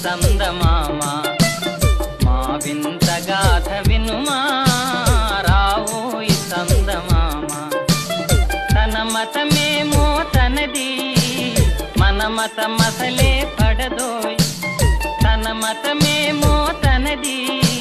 చందమామ మా వింత గాథ వినుమా రావోయి చందమామ తన మతమేమో తనది మన మతమసలే పడదోయ్ తన మతమేమో